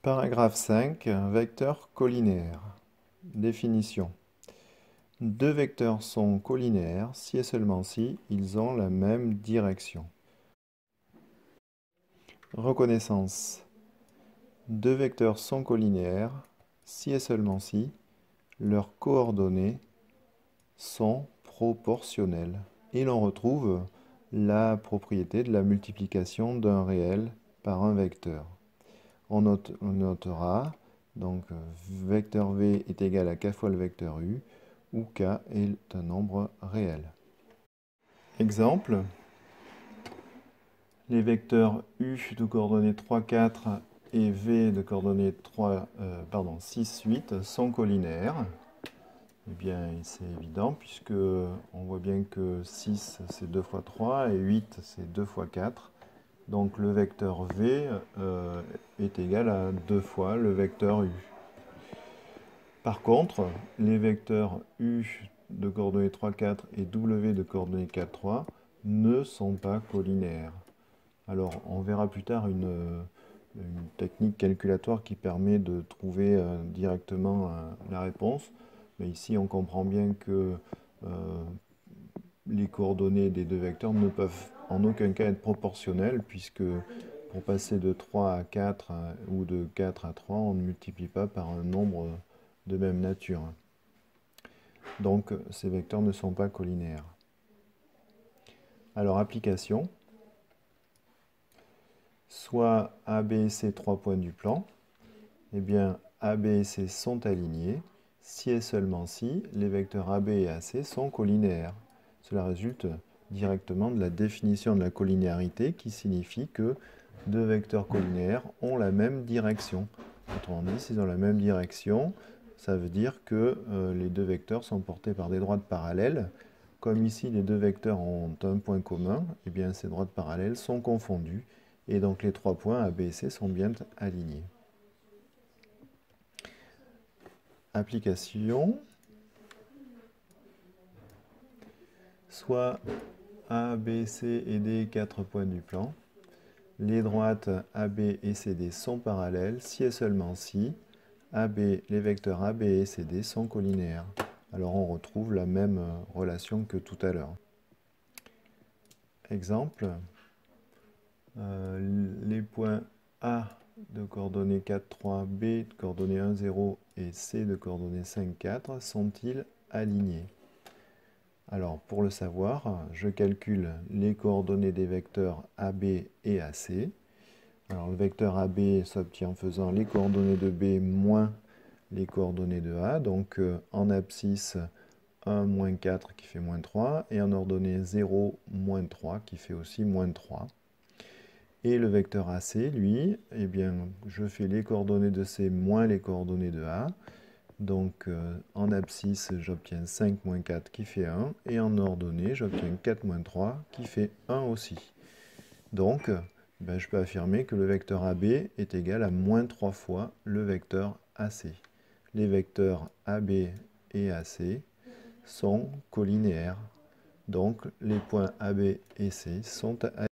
Paragraphe 5, vecteur collinaire. Définition. Deux vecteurs sont collinaires si et seulement si ils ont la même direction. Reconnaissance. Deux vecteurs sont collinaires si et seulement si leurs coordonnées sont proportionnelles. Et l'on retrouve la propriété de la multiplication d'un réel par un vecteur. On notera donc vecteur v est égal à k fois le vecteur u, où k est un nombre réel. Exemple, les vecteurs u de coordonnées 3, 4 et v de coordonnées 6, 8 sont collinaires. Eh bien, c'est évident puisque on voit bien que 6 c'est 2 fois 3 et 8 c'est 2 fois 4. Donc le vecteur v est égal à 2 fois le vecteur u. Par contre, les vecteurs u de coordonnées 3, 4 et w de coordonnées 4, 3 ne sont pas collinaires. Alors, on verra plus tard une technique calculatoire qui permet de trouver directement la réponse. Mais ici, on comprend bien que les coordonnées des deux vecteurs ne peuvent en aucun cas être proportionnelles, puisque pour passer de 3 à 4 ou de 4 à 3, on ne multiplie pas par un nombre de même nature. Donc, ces vecteurs ne sont pas collinaires. Alors, application. Soit A, B et C, 3 points du plan, eh bien A, B et C sont alignés si et seulement si les vecteurs AB et AC sont collinaires. Cela résulte directement de la définition de la collinéarité qui signifie que deux vecteurs collinaires ont la même direction. Autrement dit, s'ils ont la même direction, ça veut dire que les deux vecteurs sont portés par des droites parallèles. Comme ici, les deux vecteurs ont un point commun, eh bien ces droites parallèles sont confondues. Et donc les trois points A, B et C sont bien alignés. Application. Soit A, B, C et D, 4 points du plan. Les droites AB et CD sont parallèles si et seulement si les vecteurs AB et CD sont collinaires. Alors on retrouve la même relation que tout à l'heure. Exemple, les points A de coordonnées 4, 3, B de coordonnées 1, 0 et C de coordonnées 5, 4 sont-ils alignés? Alors, pour le savoir, je calcule les coordonnées des vecteurs AB et AC. Alors, le vecteur AB s'obtient en faisant les coordonnées de B moins les coordonnées de A. Donc, en abscisse, 1, moins 4 qui fait moins 3. Et en ordonnée 0, moins 3 qui fait aussi moins 3. Et le vecteur AC, lui, eh bien, je fais les coordonnées de C moins les coordonnées de A. Donc, en abscisse, j'obtiens 5 moins 4 qui fait 1. Et en ordonnée, j'obtiens 4 moins 3 qui fait 1 aussi. Donc, je peux affirmer que le vecteur AB est égal à moins 3 fois le vecteur AC. Les vecteurs AB et AC sont collinaires. Donc, les points AB et C sont alignés.